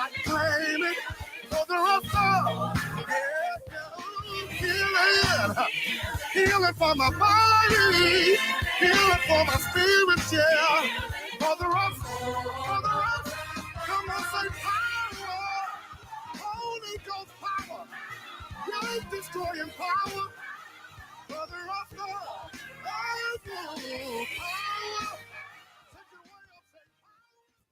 I claim it for the rest of. Healing for my body, healing for my spirit, yeah. For the rest, come on, say power, Holy Ghost power, great destroying power. For the rest power.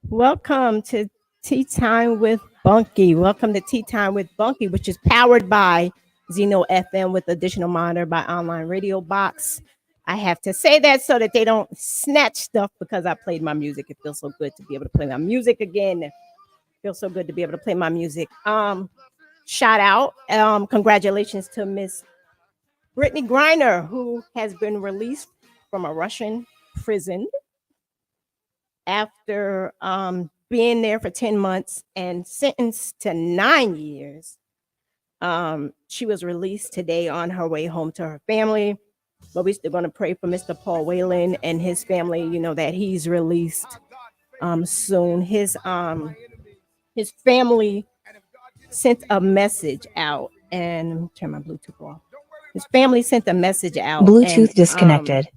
Welcome to Tea Time with Bunky. Welcome to Tea Time with Bunky, which is powered by Zeno FM with additional monitor by online radio box. I have to say that so that they don't snatch stuff because I played my music. It feels so good to be able to play my music again. It feels so good to be able to play my music. Shout out. Congratulations to Miss Brittany Griner, who has been released from a Russian prison after being there for 10 months and sentenced to 9 years. She was released today on her way home to her family, but we're still going to pray for Mr. Paul Whalen and his family, you know, that he's released soon. His family sent a message out, and turn my Bluetooth off. His family sent a message out. Bluetooth disconnected.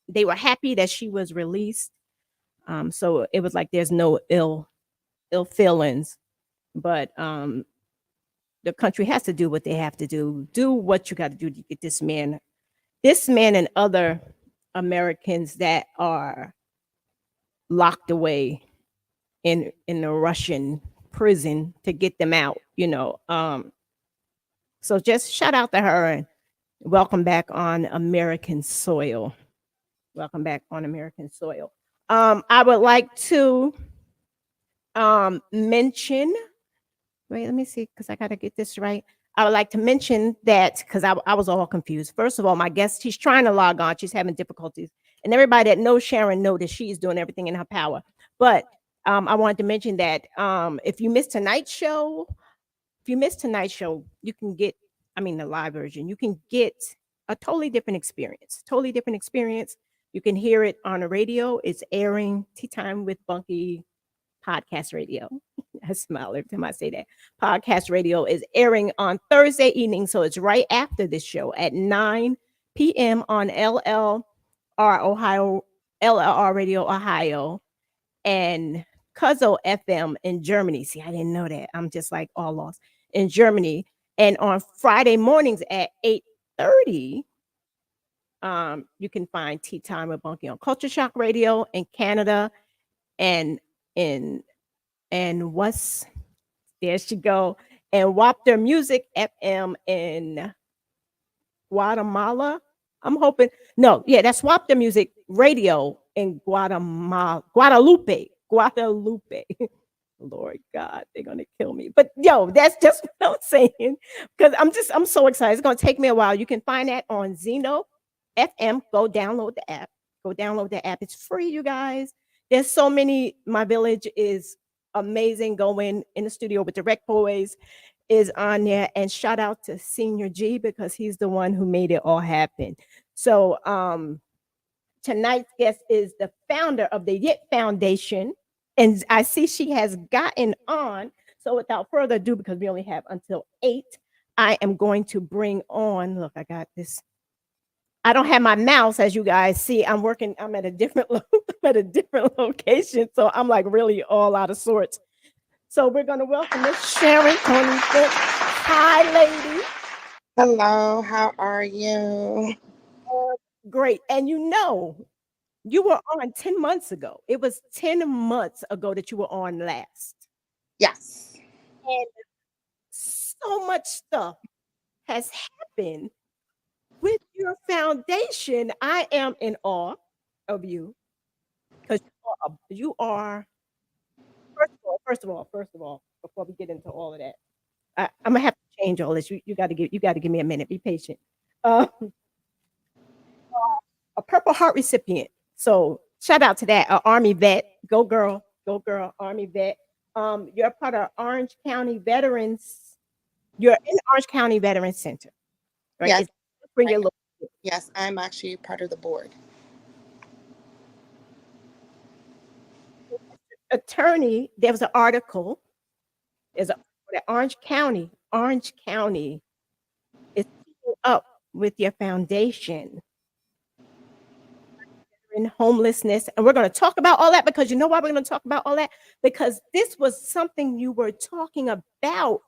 They were happy that she was released. So it was like there's no ill feelings, but the country has to do what they have to do. Do what you got to do to get this man and other Americans that are locked away in the Russian prison to get them out, you know. So just shout out to her and welcome back on American soil. Welcome back on American soil. I would like to mention, wait, let me see, because I got to get this right. I would like to mention that because I was all confused. First of all, my guest, she's trying to log on. She's having difficulties. And everybody that knows Sharon know that she's doing everything in her power. But I wanted to mention that if you missed tonight's show, you can get, the live version, you can get a totally different experience. You can hear it on the radio. It's airing Tea Time with Bunky podcast radio. I smile every time I say that. Podcast radio is airing on Thursday evening. So it's right after this show at 9 p.m. on LLR Radio Ohio and Cuzzo FM in Germany. See, I didn't know that. I'm just like all lost in Germany. And on Friday mornings at 8:30, you can find Tea Time with Bunky on Culture Shock Radio in Canada and what's there she go and Wapter Music FM in Guatemala. I'm hoping that's Wapter Music Radio in Guadalupe. Lord God, they're gonna kill me. But that's just what I'm saying because I'm so excited. It's gonna take me a while. You can find that on Zeno FM. Go download the app. It's free, you guys. There's so many. My village is amazing. Going in the studio with the Rec Boys is on there. And shout out to Senior G because he's the one who made it all happen. So tonight's guest is the founder of the YITS Foundation. And I see she has gotten on. So without further ado, because we only have until 8, I am going to bring on, look, I got this. I don't have my mouse, as you guys see. I'm at a different location. So I'm like really all out of sorts. So we're going to welcome Miss Sharon, Toney, Finch. Hi, lady. Hello, how are you? Great. And you were on 10 months ago. It was 10 months ago that you were on last. Yes. And so much stuff has happened with your foundation. I am in awe of you because you are. First of all, before we get into all of that, I'm gonna have to change all this. You got to give me a minute. Be patient. A Purple Heart recipient. So shout out to that. Army vet. Go girl, Army vet. You're part of Orange County Veterans. You're in Orange County Veterans Center, right? Yes. Bring your look. Yes, I'm actually part of the board. Attorney, there was an article There's a that Orange County is keeping up with your foundation in homelessness. And we're going to talk about all that because you know why we're going to talk about all that? Because this was something you were talking about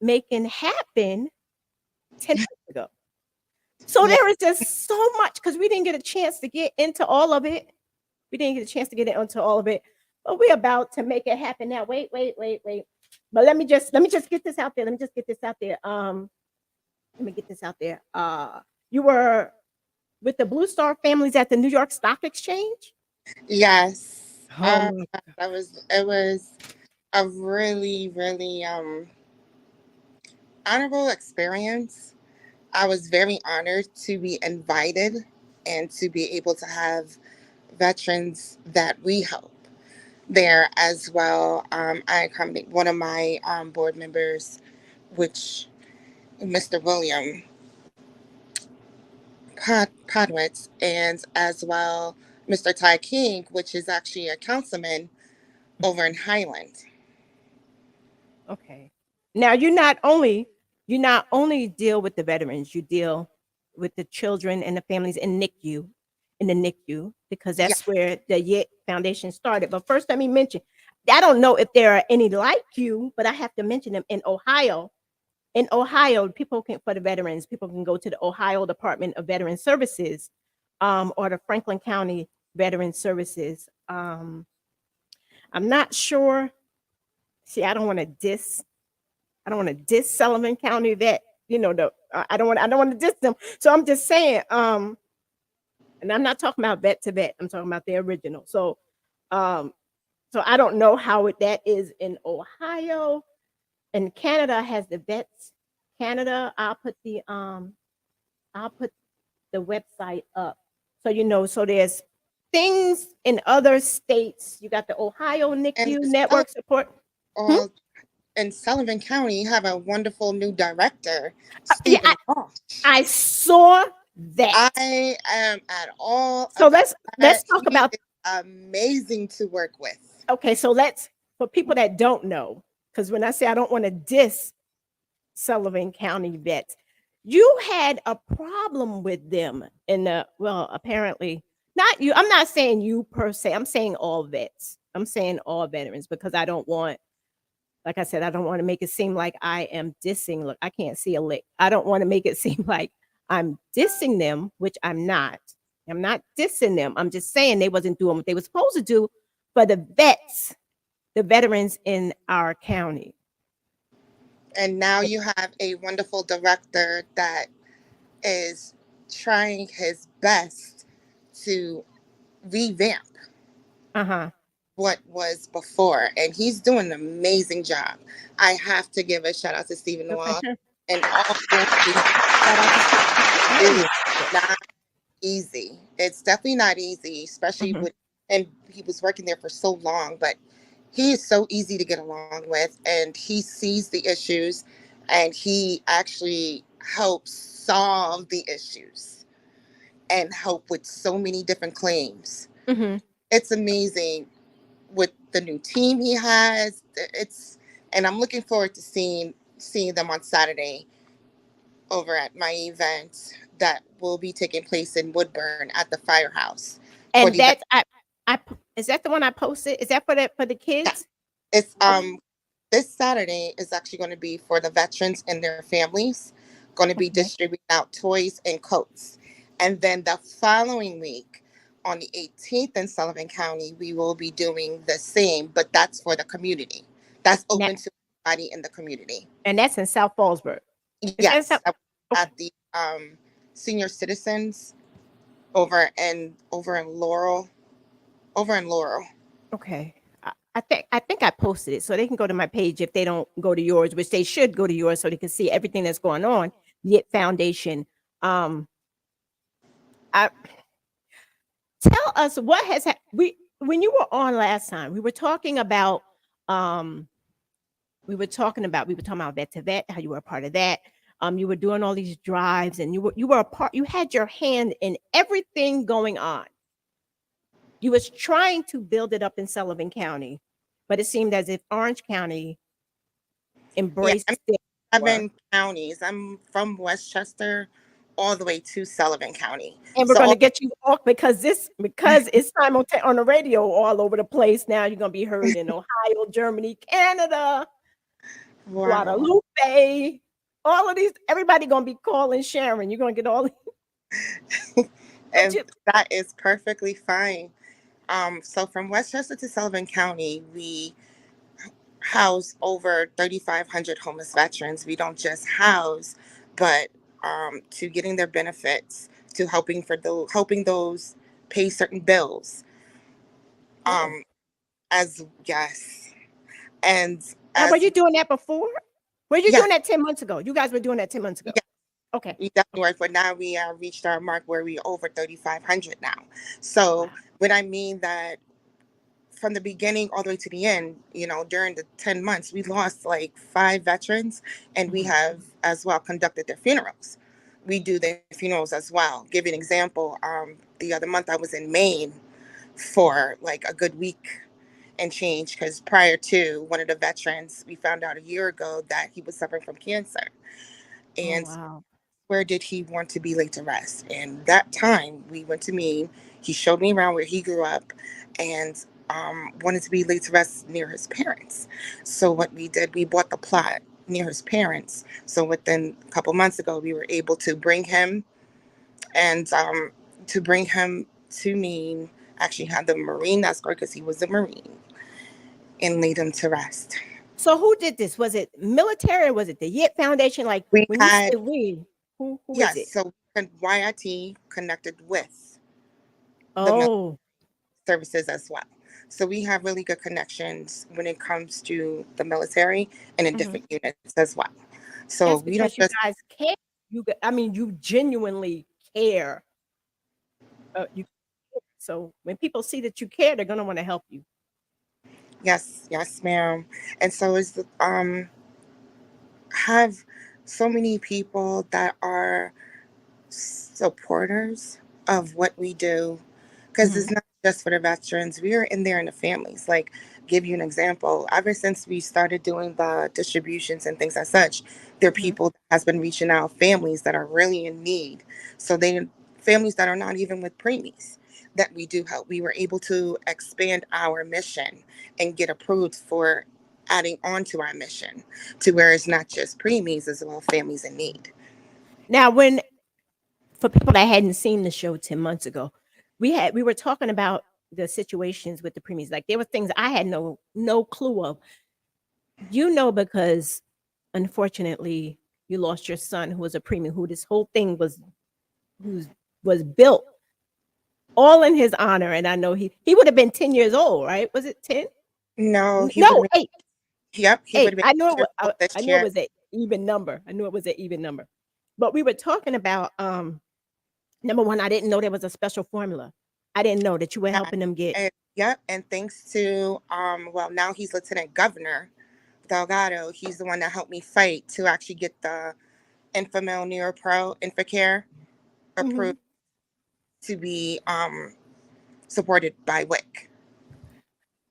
making happen 10 months ago. So Yeah. there is just so much because we didn't get a chance to get into all of it. We didn't get a chance to get into all of it, but we're about to make it happen now. Wait. But let me just get this out there. Let me just get this out there. Let me get this out there. You were with the Blue Star families at the New York Stock Exchange? Yes. Oh my. It was a really, really honorable experience. I was very honored to be invited and to be able to have veterans that we help there as well. I accompanied one of my board members, which Mr. William Podwitz, and as well Mr. Ty King, which is actually a councilman over in Highland. Okay. Now you not only deal with the veterans, you deal with the children and the families in the NICU, because Yeah, that's where the YIT Foundation started. But first, let me mention, I don't know if there are any like you, but I have to mention them in Ohio. In Ohio, people can for the veterans, people can go to the Ohio Department of Veteran Services, or the Franklin County Veteran Services. I'm not sure. See, I don't want to diss Sullivan County vet. You know, I don't want to diss them. So I'm just saying, and I'm not talking about vet to vet. I'm talking about the original. Um, so I don't know how that is in Ohio. And Canada has the vets. Canada, I'll put the website up. So you know, so there's things in other states. You got the Ohio and NICU network support. Hmm? uh, in Sullivan County, you have a wonderful new director, Yeah, Stephen Walsh. I saw that. I am at all So about let's that. talk He about is amazing to work with. okay. So let's for people that don't know, because when I say I don't want to diss Sullivan County vets, you had a problem with them in the well, apparently not you. I'm not saying you per se. I'm saying all vets. I'm saying all veterans because I don't want, like I said, I don't want to make it seem like I am dissing. Look, I can't see a lick. I don't want to make it seem like I'm dissing them, which I'm not. I'm not dissing them. I'm just saying they wasn't doing what they were supposed to do for the vets, the veterans in our county. And now you have a wonderful director that is trying his best to revamp Uh-huh. what was before, and he's doing an amazing job. I have to give a shout out to Stephen Okay. Walsh and all the work he Shout out to Steve. is not easy. It's definitely not easy, especially Mhm. with, and he was working there for so long, but he is so easy to get along with, and he sees the issues, and he actually helps solve the issues and help with so many different claims. Mhm. It's amazing with the new team he has. It's, and I'm looking forward to seeing them on Saturday over at my event that will be taking place in Woodburn at the firehouse for And the that is that the one I posted? Is that for the yeah. kids? It's Okay. this Saturday is actually going to be for the veterans and their families, going to be Okay. distributing out toys and coats. And then the following week, on the 18th in Sullivan County, we will be doing the same, but that's for the community. That's And, that, open to everybody in the community. and that's in South Fallsburg. Is that Yes, South? Okay. at the senior citizens over in Laurel, over in Laurel. Okay. I think I posted it so they can go to my page if they don't go to yours, which they should go to yours so they can see everything that's going on. Yet Foundation. I tell us what has we when you were on last time. Um we were talking about vet to vet, how you were a part of that. You were doing all these drives, and you were a part. You had your hand in everything going on. You was trying to build it up in Sullivan County, but it seemed as if Orange County Yeah, embrace I'm their work. 7 counties. I'm from Westchester all the way to Sullivan County. And we're So going to all, get you off because it's simultaneous on the radio all over the place. Now you're going to be heard in Ohio, Germany, Canada, wow. Guadalupe, all of these. Everybody going to be calling Sharon. You're going to get all. But And that is perfectly fine. So from Westchester to Sullivan County, we house over 3,500 homeless veterans. We don't just house, but to getting their benefits, to helping those pay certain bills. oh. Um, as yes, and Now, were as you doing that before? Were you yes, doing that 10 months ago? You guys were doing that 10 months ago. yes, Okay. we definitely work. But now we reached our mark where we over 3,500 now. Wow. So when I mean that from the beginning all the way to the end, during the 10 months, we lost like 5 veterans, and we Mhm. have as well conducted their funerals. We do their funerals as well. Give you an example. The other month I was in Maine for like a good week and change because prior to one of the veterans, we found out a year ago that he was suffering from cancer. Oh, And wow. where did he want to be laid to rest? And that time we went to Maine. He showed me around where he grew up and wanted to be laid to rest near his parents. So what we did, we bought the plot near his parents. So within a couple months ago, we were able to bring him and to bring him to Maine. Actually, had the Marine escort because he was a Marine and laid him to rest. So who did this? Was it military or was it the YIT Foundation? Like We when you say had we, who is yes, it? so YIT connected with the Oh. services as well. So we have really good connections when it comes to the military and in Mhm. different units as well. So That's we don't because you just guys care. I mean, you genuinely care. You so when people see that you care, they're gonna want to help you. yes, yes, ma'am. And so is the have so many people that are supporters of what we do because Mhm. it's not just for the veterans. We are in there in the families. Like, give you an example. Ever since we started doing the distributions and things as such, there are Mhm. people that has been reaching out, families that are really in need. So they families that are not even with preemies that we do help. We were able to expand our mission and get approved for adding on to our mission to where it's not just preemies as well families in need. Now, when for people that hadn't seen the show 10 months ago, we were talking about the situations with the preemies. Like there were things I had no clue of. Because unfortunately you lost your son who was a preemie, who this whole thing who was built all in his honor. And I know he would have been 10 years old, right? Was it 10? No, he would have No, been. 8. Yep, he would 8. have been I knew 8 years old I this knew it year. was an even number. I knew it was an even number. But we were talking about number one, I didn't know there was a special formula. I didn't know that you were Yeah, helping them get. and yep, and thanks to well, now he's Lieutenant Governor Delgado. He's the one that helped me fight to actually get the Infamil NeuroPro Infocare Mhm. approved to be supported by WIC.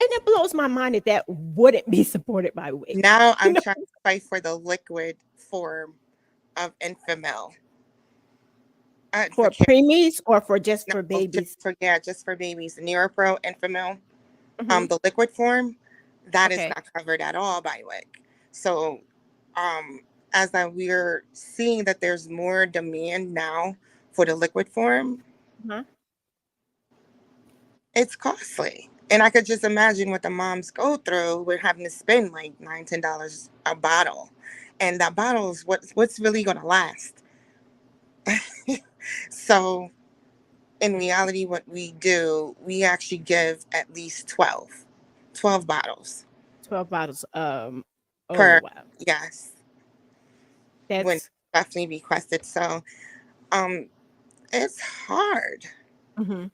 And it blows my mind that that wouldn't be supported by WIC. Now You I'm know, trying to fight for the liquid form of Infamil for Infocare. preemies or for just No, for babies. just for babies. The NeuroPro Infamil. Mhm. The liquid form, that is Okay. not covered at all by WIC. So, um, we're seeing that there's more demand now for the liquid form, Uh-huh. it's costly. And I could just imagine what the moms go through with having to spend like $9, $10 a bottle. And that bottle is what's really gonna last. So in reality, what we do, we actually give at least 12 bottles 12 bottles. Oh per, wow. yes, when That's definitely requested. So um it's hard, mhm.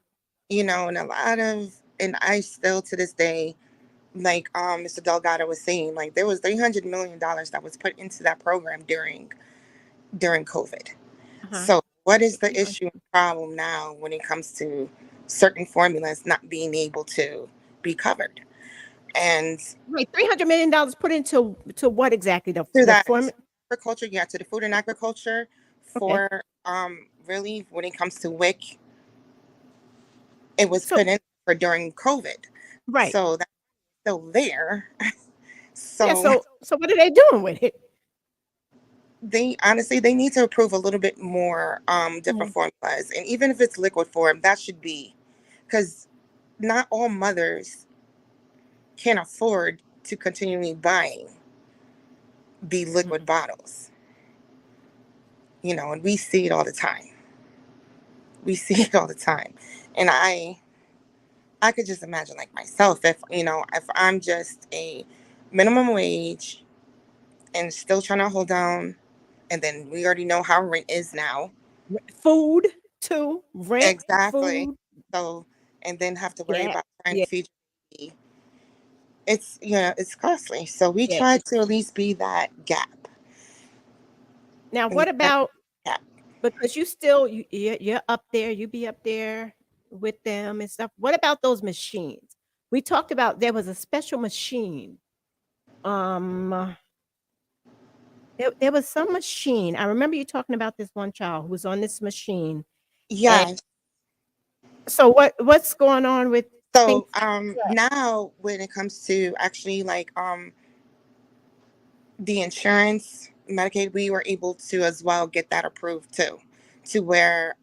and a lot of and I still to this day, like Mr. Delgado was saying, like there was $300 million that was put into that program during COVID. Uh-huh. So what is the 300. issue and problem now when it comes to certain formulas not being able to be covered? And Right, $300 million put into to what exactly? through The that form. agriculture, yeah, to the food and agriculture Okay. for really when it comes to WIC, it was So put in for during COVID. right. So that's still there. Yeah. So So what are they doing with it? they honestly they need to approve a little bit more different Mhm, formulas. And even if it's liquid form, that should be, because not all mothers can afford to continually buying the liquid mhm. bottles, and we see it all the time. We see it all the time. And I could just imagine like myself if I'm just a minimum wage and still trying to hold down, and then we already know how rent is now. Food too, rent, Exactly. food, So, and then have to worry yeah, about trying to yeah, feed your baby. It's costly. So we yeah. try to at least be that gap. Now, We what try to about, be that gap. because you still you're up there, you be up there with them and stuff. What about those machines? We talked about there was a special machine. Um, there was some machine. I remember you talking about this one child who was on this machine. And Yeah. so what's going on with things So like that? now when it comes to actually like the insurance, Medicaid, we were able to as well get that approved too, to where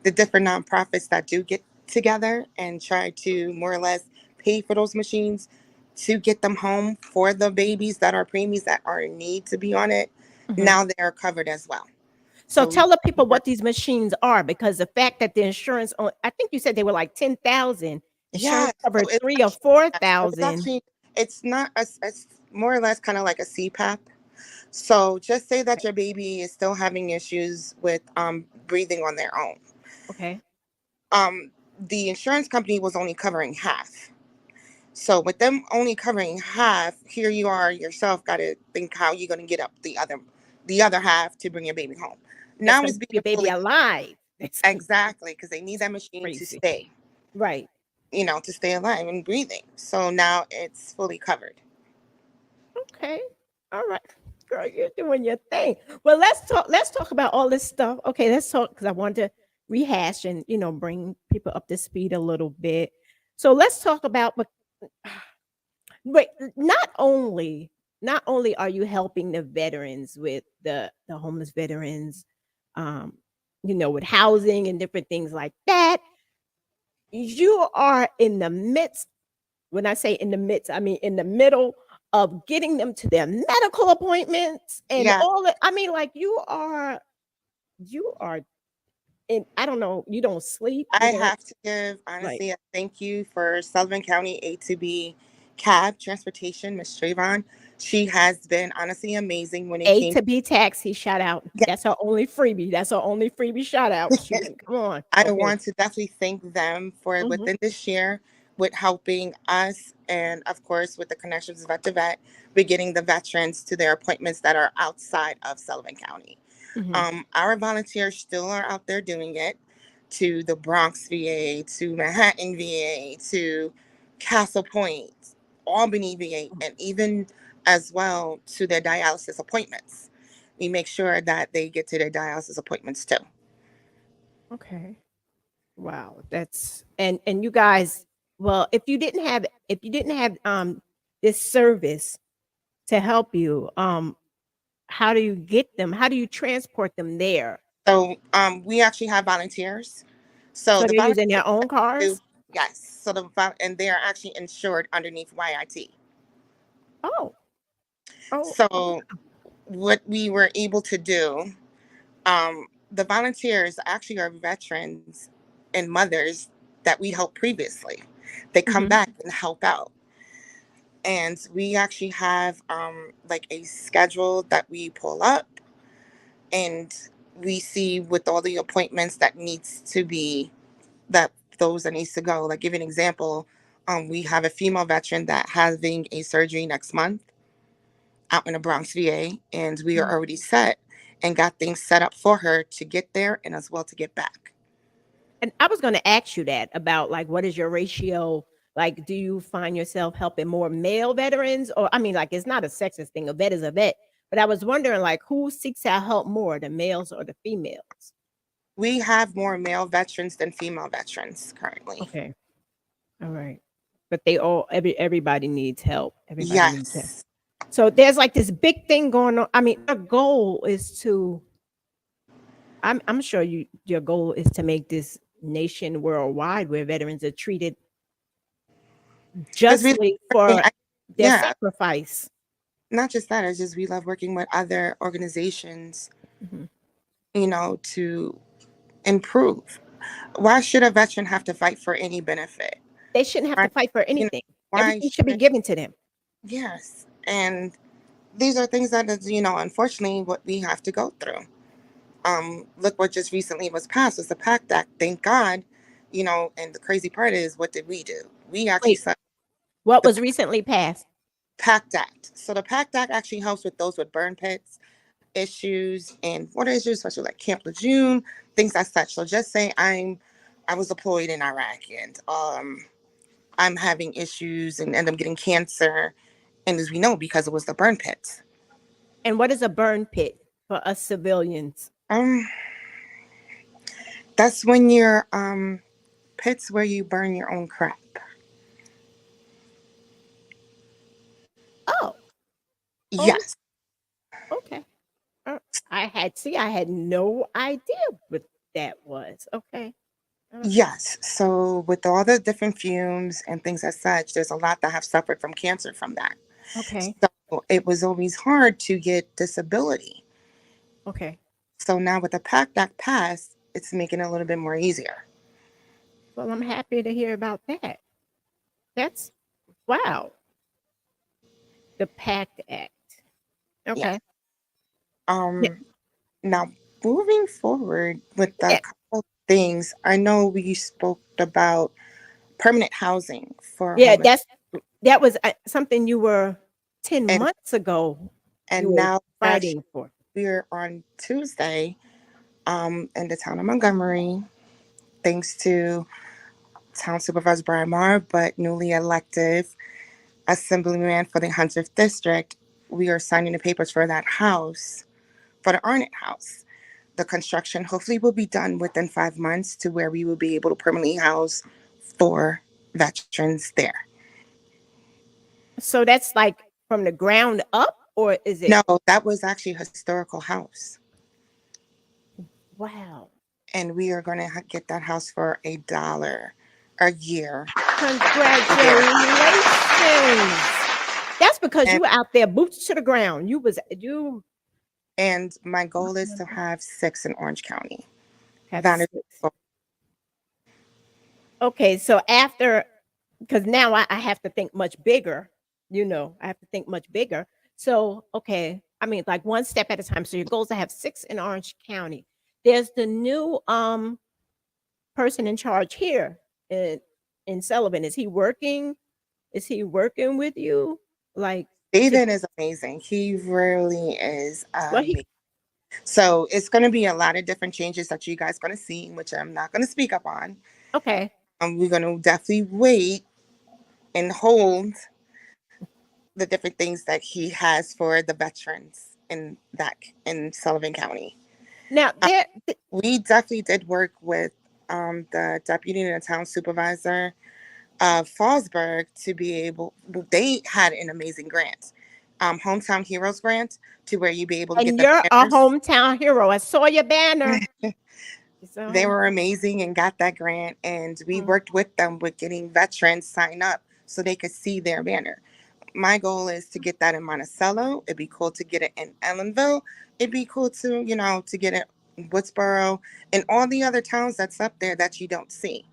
the different nonprofits that do get together and try to more or less pay for those machines to get them home for the babies that are preemies that are in need to be on it. Mhm. Now they're covered as well. So So we tell the people work. what these machines are, because the fact that the insurance on, I think you said they were like 10,000, Yeah. insurance covered So it's 3 or actually, yeah, so it's 4,000. actually, it's not it's more or less kind of like a CPAP. So just say that your baby is still having issues with breathing on their own. Okay. Um, the insurance company was only covering half. So with them only covering half, here you are yourself got to think how you're going to get up the other half to bring your baby home. That's Now gonna it's keep your being baby fully alive. It's exactly because they need that machine to crazy. stay, Right. to stay alive and breathing. So now it's fully covered. Okay. All right. Girl, you're doing your thing. Well, let's talk about all this stuff. Okay, let's talk, because I want to rehash and bring people up to speed a little bit. So let's talk about, but not only are you helping the veterans with the homeless veterans, um, with housing and different things like that, you are in the midst. When I say in the midst, I mean in the middle of getting them to their medical appointments and Yeah, all that. I mean, like you are in, I don't know, you don't sleep, I you don't, have to give like, honestly a thank you for Sullivan County A2B cab transportation, Miss Trayvon. She has been honestly amazing when it A came. to B taxi shout out. That's our only freebie. That's our only freebie shout out. She can come on. I Okay. want to definitely thank them for Mhm. within this year with helping us and of course with the connections of vet to vet with getting the veterans to their appointments that are outside of Sullivan County. Mhm. Our volunteers still are out there doing it to the Bronx VA, to Manhattan VA, to Castle Point, Albany VA, and even as well to their dialysis appointments. We make sure that they get to their dialysis appointments too. Okay. Wow, that's, and you guys, well, if you didn't have this service to help you, how do you get them? How do you transport them there? So we actually have volunteers. So So the they're using volunteers their own do, cars? yes. And they are actually insured underneath YIT. Oh, oh, oh, So what we were able to do, the volunteers actually are veterans and mothers that we helped previously. They come mhm, back and help out. And we actually have like a schedule that we pull up and we see with all the appointments that needs to be that those that needs to go. Like give you an example, we have a female veteran that having a surgery next month out in the Bronx VA, and we are mhm. already set and got things set up for her to get there and as well to get back. And I was gonna ask you that about, like, what is your ratio? Like, do you find yourself helping more male veterans? Or, I mean, like, it's not a sexist thing. A vet is a vet. But I was wondering, like, who seeks out help more, the males or the females? We have more male veterans than female veterans currently. Okay. All right. But they all, everybody needs help. Everybody needs help. Yes. So there's like this big thing going on. I mean, our goal is to, I'm sure your goal is to make this nation worldwide where veterans are treated Because we, justly for their yeah, sacrifice. not just that, it's just we love working with other organizations, Mhm. to improve. Why should a veteran have to fight for any benefit? They shouldn't have to Why, fight for you know, anything. why Everything should be shouldn't, given to them. yes. And these are things that is, unfortunately what we have to go through. Look what just recently was passed was the PACT Act. Thank God, and the crazy part is, what did we do? We actually Wait, signed what the was recently passed? PACT Act. So the PACT Act actually helps with those with burn pits issues and water issues, such as like Camp Lejeune, things as such. So just say I was deployed in Iraq and I'm having issues and end up getting cancer, and as we know, because it was the burn pits. And what is a burn pit for us civilians? Um, that's when your pits where you burn your own crap. Oh, oh, Yes. okay. I had no idea what that was. Okay. All right. Yes. So with all the different fumes and things as such, there's a lot that have suffered from cancer from that. Okay. So it was always hard to get disability. Okay. So now with the PACT Act passed, it's making it a little bit more easier. Well, I'm happy to hear about that. That's wow. The PACT Act. Yeah. Okay. Yeah. Um Now moving forward with the Yeah. couple things, I know we spoke about permanent housing for Yeah, homeless, that was something you were 10 and months ago you and were now actually fighting for. we're on Tuesday in the town of Montgomery, thanks to Town Supervisor Brian Marr, but newly elected Assemblyman for the 100th District. We are signing the papers for that house, for the Arnett House. The construction hopefully will be done within 5 months to where we will be able to permanently house 4 veterans there. So that's like from the ground up, or is it? No, that was actually a historical house. Wow. And we are going to get that house for $1 a year. There. Congratulations. That's because And, you were out there boots to the ground. You and my goal is to have 6 in Orange County. have That is, 6. Okay, so after, because now I have to think much bigger, I have to think much bigger. So, okay, I mean, like one step at a time. So your goal is to have 6 in Orange County. There's the new person in charge here in Sullivan. Is he working? Is he working with you? Like to David is amazing. He really is well, he amazing. So it's going to be a lot of different changes that you guys going to see, which I'm not going to speak up on. okay. We're going to definitely wait and hold the different things that he has for the veterans in Sullivan County. Now Um, there we definitely did work with the deputy and the town supervisor of Fallsburg to be able. They had an amazing grant, hometown heroes grant, to where you be able to get and the you're a banners. hometown hero. I saw your banner. It's a They home. were amazing and got that grant, and we Mm, worked with them with getting veterans sign up so they could see their banner. My goal is to get that in Monticello. It'd be cool to get it in Ellenville. It'd be cool to get it in Woodsboro and all the other towns that's up there that you don't see.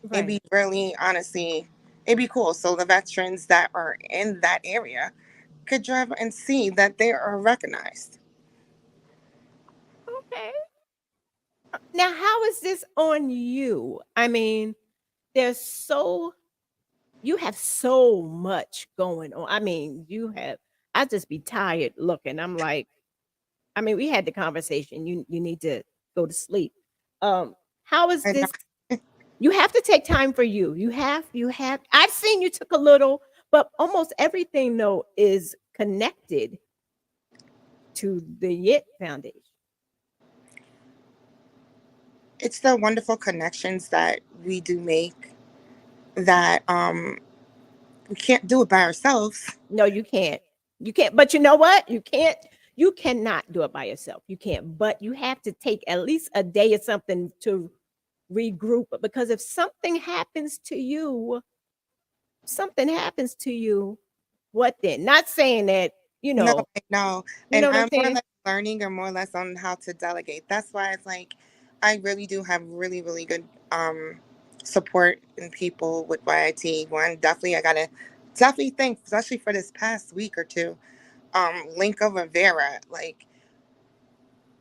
It'd right. be really, honestly, it'd be cool. So the veterans that are in that area could drive and see that they are recognized. Okay. Now, how is this on you? I mean, there's so you have so much going on. I mean, I just be tired looking. I'm like, I mean, we had the conversation. You need to go to sleep. How is I this? know. You have to take time for you. You have. I've seen you took a little, but almost everything though is connected to the YIT Foundation. It's the wonderful connections that we do make that we can't do it by ourselves. No, you can't. You can't. But you know what? You can't. You cannot do it by yourself. You can't. But you have to take at least a day or something to regroup. Because if something happens to you, what then? Not saying that, No, I know. you And know what I'm I'm more or saying? less learning or more or less on how to delegate. That's why it's like I really do have really, really good support in people with YIT. One, definitely I gotta definitely think, especially for this past week or two, Linka Rivera. Like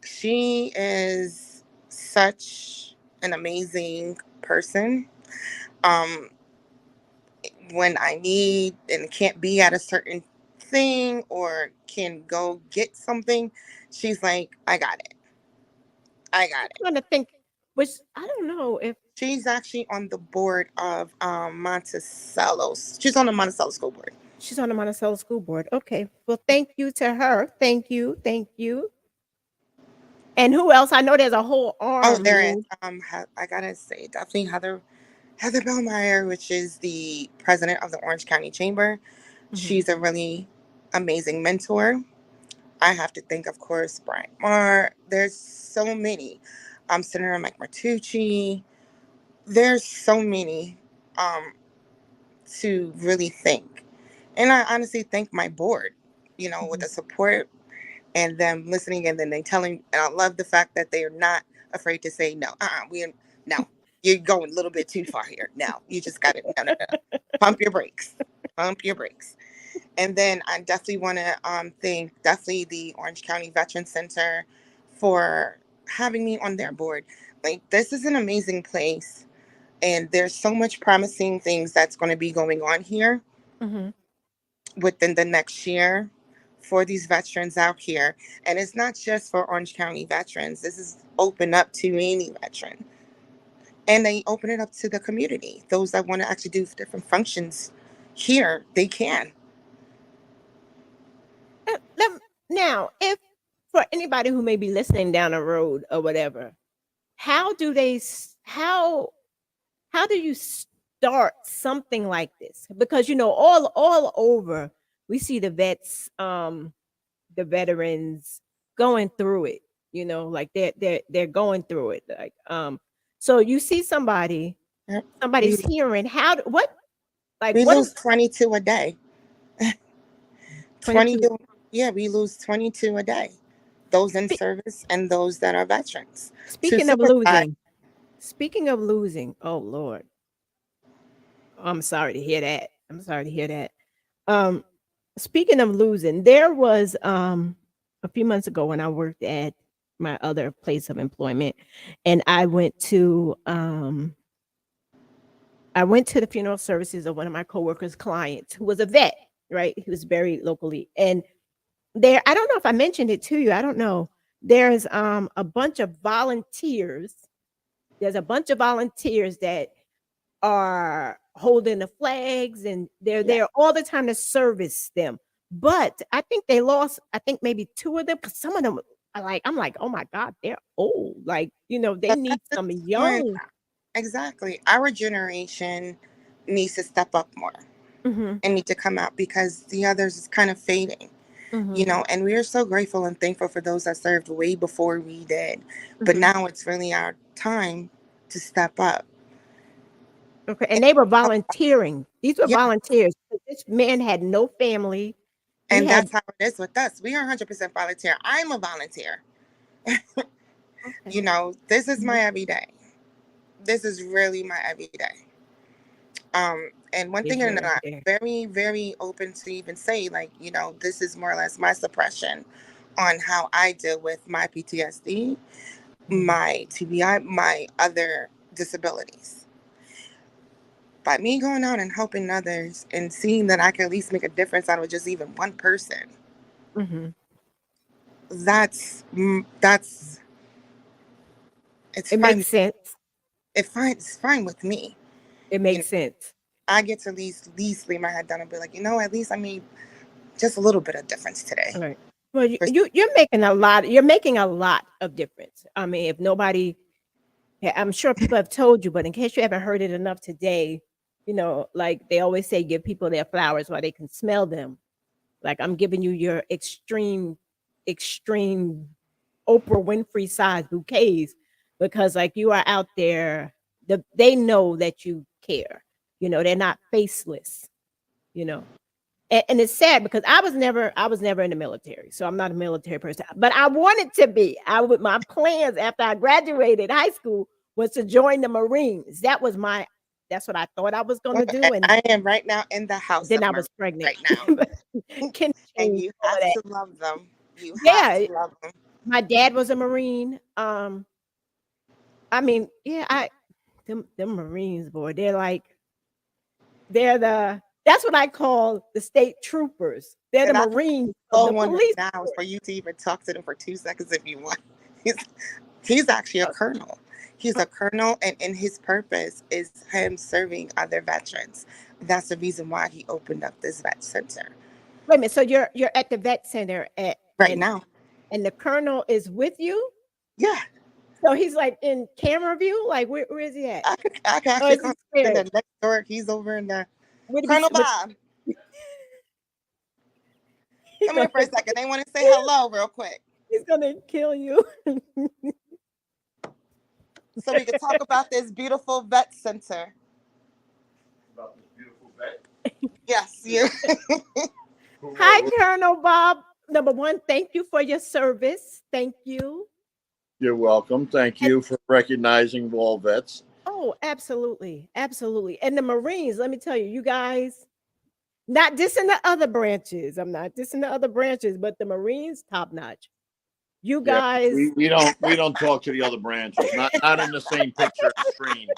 she is such an amazing person. Um when I need and can't be at a certain thing or can go get something, she's like, I got it. I I'm got it. trying to think, which I don't know if She's actually on the board of Monticello's. She's on the Monticello school board. she's on the Monticello School Board. Okay. Well, thank you to her. Thank you. Thank you. And who else? I know there's a whole Oh, arm there is. load. I gotta say, definitely Heather Bellmeyer, which is the president of the Orange County Chamber. Mhm. She's a really amazing mentor. I have to think, of course, Brian Marr. There's so many. Senator Mike Martucci. There's so many um, to really think. And I honestly thank my board, with Mhm. the support and them listening and then they telling. And I love the fact that they are not afraid to say, no, no, you're going a little bit too far here. No, you just got to, no, no, no. Pump your brakes. Pump your brakes. And then I definitely want to thank definitely the Orange County Veteran Center for having me on their board. Like, this is an amazing place and there's so much promising things that's going to be going on here Mhm. within the next year for these veterans out here. And it's not just for Orange County veterans. This is open up to any veteran. And they open it up to the community. Those that want to actually do different functions here, they can. Now, if for anybody who may be listening down the road or whatever, how do they how do you start something like this? Because all over we see the veterans going through it, like they're going through it. Like so you see Yep. somebody's hearing We what lose 22 a day. 22. 22. Yeah, we lose 22 a day. Those in service and those that are veterans. To Speaking of suicide. losing, speaking of losing, oh Lord, I'm sorry to hear that. I'm sorry to hear that. Um, Speaking of losing, there was a few months ago when I worked at my other place of employment, and I went to the funeral services of one of my coworkers' clients who was a vet, right? He was buried locally, and there, I don't know if I mentioned it to you. I don't know. There's a bunch of volunteers. There's a bunch of volunteers that are holding the flags and they're Yeah. there all the time to service them. But I think they lost, I think maybe two of them because some of them are like, I'm like, oh my God, they're old. Like, they But need that's the some point. young. Exactly. Our generation needs to step up more Hmm. and need to come out because the others is kind of fading, Hmm. and we are so grateful and thankful for those that served way before we did. But Hmm. now it's really our time to step up. Okay. And they were volunteering. These were Yeah. volunteers. This man had no family. He And had, that's how it is with us. We are 100% volunteer. I'm a volunteer. okay. This is Mhm. my everyday. This is really my everyday. And one thing Is that your I'm everyday. very, very open to even say, like, this is more or less my suppression on how I deal with my PTSD, Mhm. my TBI, my other disabilities. By me going out and helping others and seeing that I can at least make a difference out of just even one person, Mhm. that's it's It fine. makes sense. it's fine with me. It You know, makes sense. I get to at least lay my head down and be like, at least I made just a little bit of difference today. All right. Well, For- you're making a lot. You're making a lot of difference. I mean, if nobody, yeah, I'm sure people have told you, but in case you haven't heard it enough today, like they always say, give people their flowers while they can smell them. Like I'm giving you your extreme Oprah Winfrey size bouquets because like you are out there, they know that you care. They're not faceless, you know. And it's sad because I was never in the military, so I'm not a military person. But I wanted to be. My plans after I graduated high school was to join the Marines. That's what I thought I was going to do, and I am right now in the house then of I Marie was pregnant. right now. But can And change you all have that. to love them. You have Yeah, to love them. my dad was a Marine. I mean, yeah, them Marines, boy, that's what I call the state troopers. They're the And I Marines of so the wondering police now force. for you to even talk to them for 2 seconds if you want. He's actually a colonel. He's a colonel, and in his purpose is him serving other veterans. That's the reason why he opened up this vet center Wait a minute. So you're at the vet center right now. and the colonel is with you? Yeah, So he's like in camera view? Like where is he at? I could Or actually is he come in scared? the next door. He's over in the Would he be Colonel would, Bob. he Come here gonna, for a second. They want to say hello real quick, he's gonna kill you. so we can talk about this beautiful vet center. About this beautiful vet. Yes, you. Hi, Colonel Bob. Number one, thank you for your service. Thank you. You're welcome. Thank And you for recognizing all vets. oh, absolutely. Absolutely. And the Marines, let me tell you, you guys, not dissing the other branches. I'm not dissing the other branches, but the Marines, top notch. You Yeah, guys, we don't talk to the other branches. Not in the same picture and screen.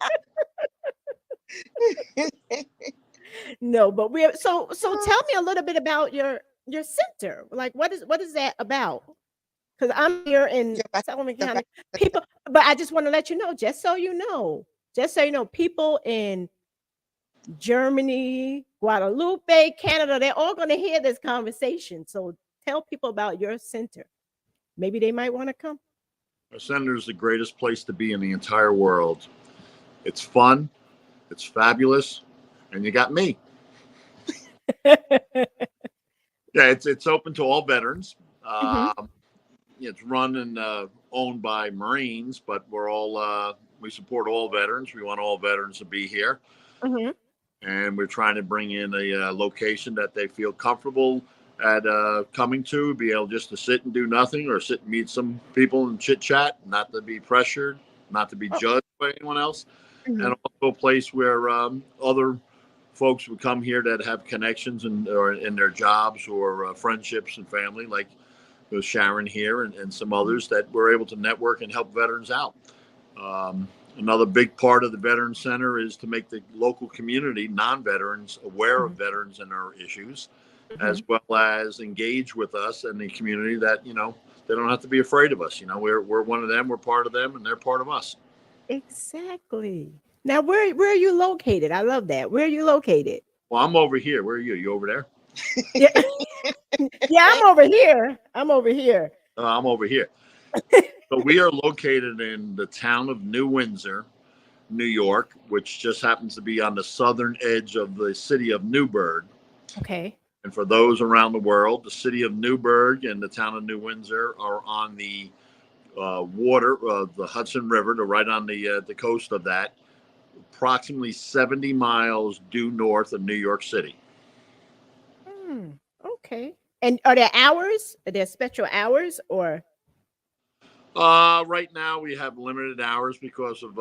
no, but so tell me a little bit about your center. Like what is that about? Because I'm here in Yeah, Sullivan the County. vet People, but I just want to let you know, just so you know, people in Germany, Guadalupe, Canada, they're all going to hear this conversation. So tell people about your center. Maybe they might want to come. Our center is the greatest place to be in the entire world. It's fun, it's fabulous, and you got me. Yeah, it's open to all veterans. Mhm, It's run and owned by Marines, but we support all veterans. We want all veterans to be here, mhm. and we're trying to bring in a location that they feel comfortable at coming to, be able just to sit and do nothing, or sit and meet some people and chit chat, not to be pressured, not to be Oh, judged by anyone else, mhm, and also a place where other folks would come here that have connections or in their jobs or friendships and family, like with Sharon here and some others that we're able to network and help veterans out. Another big part of the Veteran Center is to make the local community, non-veterans, aware of mhm, veterans and our issues, as mhm. well as engage with us and the community that, they don't have to be afraid of us. We're one of them, we're part of them, and they're part of us. Exactly. Now, where are you located? I love that. Where are you located? Well, I'm over here. Where are you? You over there? Yeah, yeah. I'm over here. I'm over here. I'm over here. So we are located in the town of New Windsor, New York, which just happens to be on the southern edge of the city of Newburgh. Okay. And for those around the world, the city of Newburgh and the town of New Windsor are on the water of the Hudson River. They're right on the coast of that, approximately 70 miles due north of New York City. Hmm, okay. And are there hours? Are there special hours or? Right now, we have limited hours because of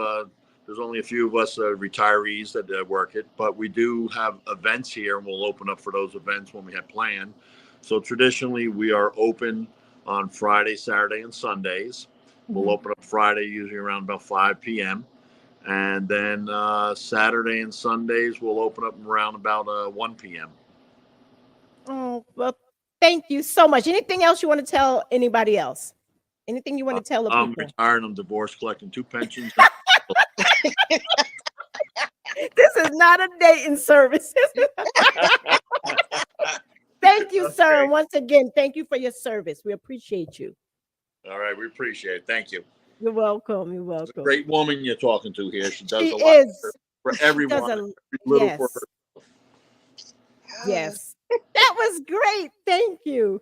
there's only a few of us retirees that work it, but we do have events here, and we'll open up for those events when we have planned. So traditionally, we are open on Friday, Saturday, and Sundays. We'll Mhm. open up Friday usually around about 5 p.m. And then Saturday and Sundays, we'll open up around about 1 p.m. Oh, well, thank you so much. Anything else you want to tell anybody else? Anything you want to tell the I'm people? retired. I'm divorced, collecting 2 pensions. This is not a dating service. Thank you, sir. Okay. And once again, thank you for your service. We appreciate you. All right, we appreciate it. Thank you. You're welcome. You're It's a welcome. great woman you're talking to here. She does She a lot is. for She does everyone, a every little for yes. her. Yes. That was great. Thank you.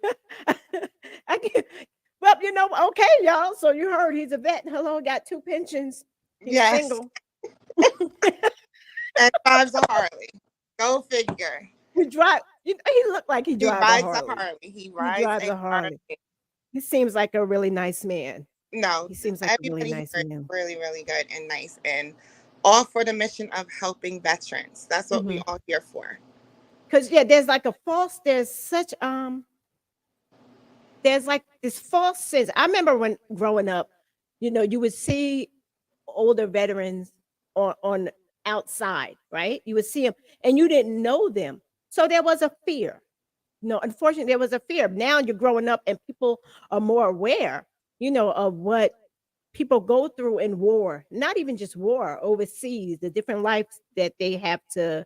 I can, well, okay, y'all. So you heard he's a vet. Hello, got 2 pensions. He's Yes. single. And drives a Harley. Go figure. He looked like he He drives rides a a Harley. Harley. He He rides drives a a Harley. Harley. He seems like a really nice man. No, He seems like a really everybody nice here is man. really, really good and nice, and all for the mission of helping veterans. That's what we all here for. Because there's like there's like this false sense. I remember when growing up, you would see older veterans on outside, right? You would see them and you didn't know them. So there was a fear. No, unfortunately, there was a fear. Now you're growing up and people are more aware, of what people go through in war, not even just war, overseas, the different lives that they have to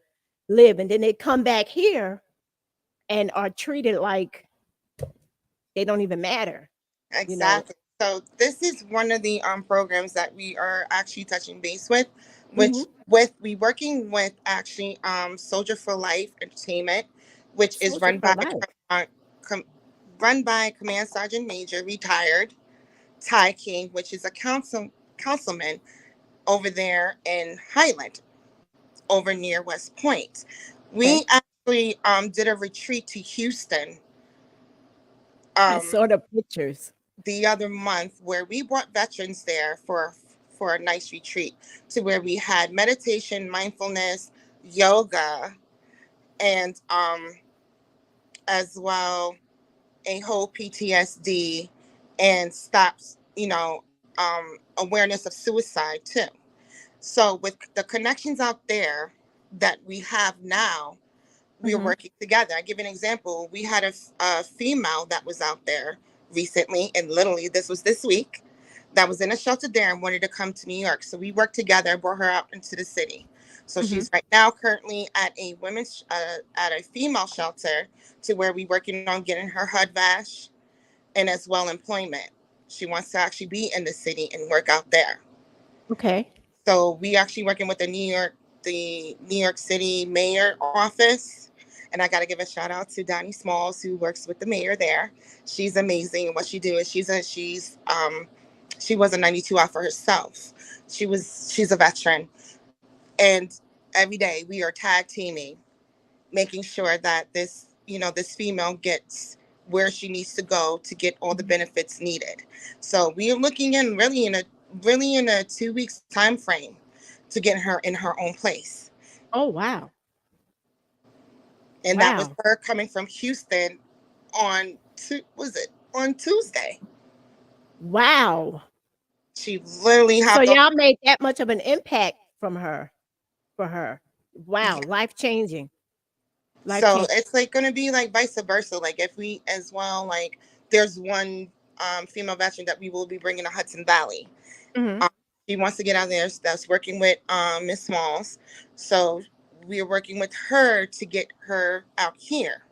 live. And then they come back here and are treated like they don't even matter. Exactly. So this is one of the programs that we are actually touching base with, which we working with actually Soldier for Life Entertainment, which is Soldier for Life. run by Command Sergeant Major retired Ty King, which is a councilman over there in Highland, over near West Point. We actually did a retreat to Houston. I saw the pictures the other month where we brought veterans there for a nice retreat, to where we had meditation, mindfulness, yoga, and as well a whole PTSD and stops awareness of suicide too. So with the connections out there that we have now, we are working together. I give an example. We had a female that was out there recently, and literally this was this week, that was in a shelter there and wanted to come to New York. So we worked together, brought her out into the city. So she's right now currently at a female shelter, to where we working on getting her HUD VASH and as well employment. She wants to actually be in the city and work out there. Okay. So we actually working with the New York City mayor office. And I got to give a shout out to Donnie Smalls, who works with the mayor there. She's amazing. And what she do is she was a 92 out for herself. She's a veteran. And every day we are tag teaming, making sure that this female gets where she needs to go to get all the benefits needed. So we are looking in really in a 2 weeks time frame to get her in her own place. Oh, wow. And that was her coming from Houston on Tuesday. Wow. She literally So y'all made that much of an impact for her. Wow, Yeah. life-changing. So it's like going to be like vice versa. Like if we as well, like there's one female veteran that we will be bringing to Hudson Valley. She wants to get out there. That's working with Miss Smalls. So we are working with her to get her out here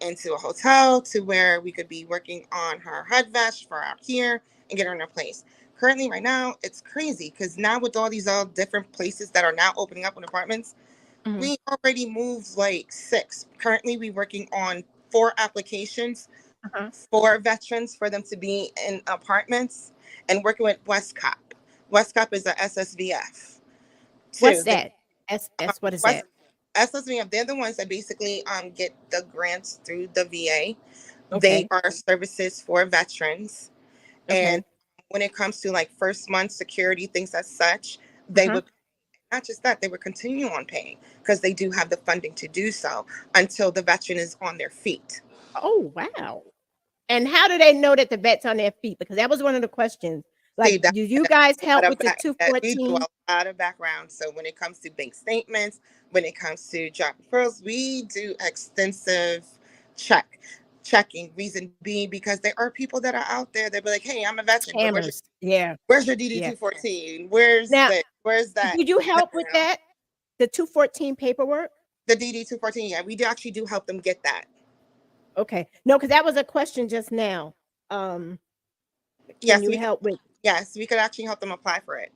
into a hotel, to where we could be working on her HUD VASH for out here and get her in her place. Currently, right now, it's crazy because now with all these different places that are now opening up in apartments, we already moved like 6. Currently, we're working on 4 applications for veterans for them to be in apartments, and working with Westcop. Westcop is a SSVF. What's that? What is that? SSVF, they're the ones that basically get the grants through the VA. Okay. They are services for veterans. And when it comes to like first month security, things as such, they would, not just that, they would continue on paying because they do have the funding to do so until the veteran is on their feet. Oh, wow. And how do they know that the vet's on their feet? Because that was one of the questions. Like, do you guys help with the 214? We do a lot of background. So when it comes to bank statements, when it comes to job referrals, we do extensive checking. Reason being, because there are people that are out there that be like, hey, I'm a veteran. But where's your DD 214? Where's now, the Where's that? Did you help with that? The 214 paperwork? The DD 214. Yeah, we do actually do help them get that. Okay. No, because that was a question just now. Can Yes, you help with? yes, we could actually help them apply for it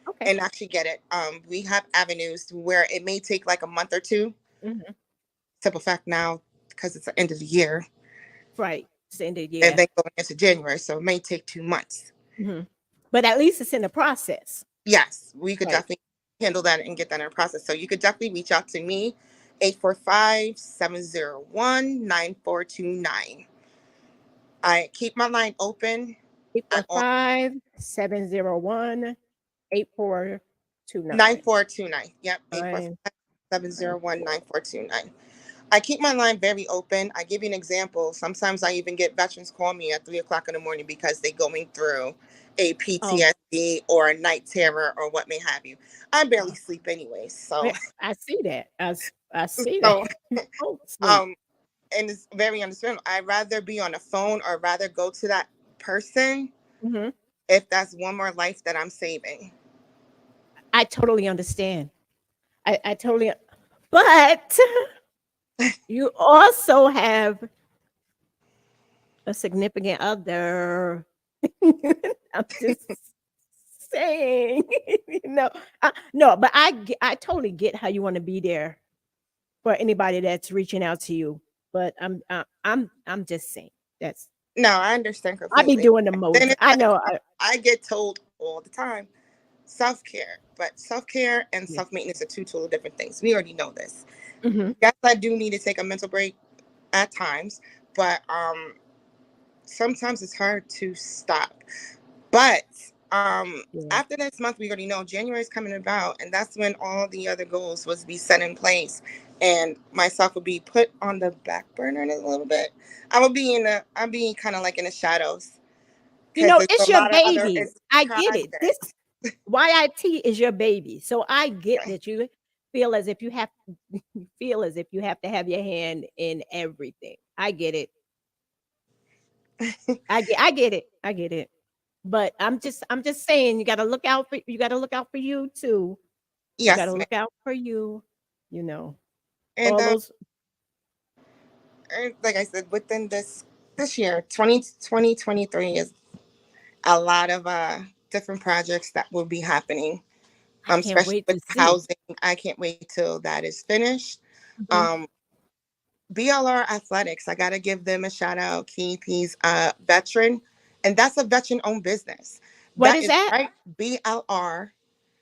Okay. and actually get it. We have avenues where it may take like a month or two. Mm-hmm. Simple fact now, because it's the end of the year. Right. It's the end of the year. And then going into January, so it may take 2 months. Mm-hmm. But at least it's in the process. Yes, we could Right. definitely handle that and get that in a process. So you could definitely reach out to me, 845-701-9429. I keep my line open at all 845-701-8429. 9429. Yep, Fine. 845-701-9429. I keep my line very open. I give you an example. Sometimes I even get veterans call me at 3 o'clock in the morning because they're going through a Oh, PTSD or a night terror or what may have you. I barely sleep anyway, so yeah, I see that. I see so that. You don't sleep. and it's very understandable. I'd rather be on the phone or rather go to that person Mm-hmm. if that's one more life that I'm saving. I totally understand. I totally, but you also have a significant other. I'm just saying, no, but I totally get how you want to be there for anybody that's reaching out to you. But I'm just saying that's No, I understand I be completely. doing the Then most. it's I like know. I get told all the time, self-care, but self-care and Yeah. self-maintenance are two totally different things. We already know this. Mm-hmm. Yes, I do need to take a mental break at times, but sometimes it's hard to stop. But Yeah. after this month, we already know January is coming about, and that's when all the other goals was to be set in place, and myself would be put on the back burner a little bit. I'm being kind of like in the shadows because there's a It's your lot of other baby. I get it. This projects. YIT is your baby. So I get that you feel as if you have you feel as if you have to have your hand in everything. I get it. I get it. I get it. But I'm just saying you gotta look out for you too. You Yes, gotta ma'am. look out for you, you know. And All those like I said, within this year, 2023 is a lot of different projects that will be happening. I can't Especially wait with to see. housing. I can't wait till that is finished. Mhm. Um, BLR Athletics, I gotta give them a shout out. Keith, he's a veteran, and that's a veteran owned business. What That is is that? right, BLR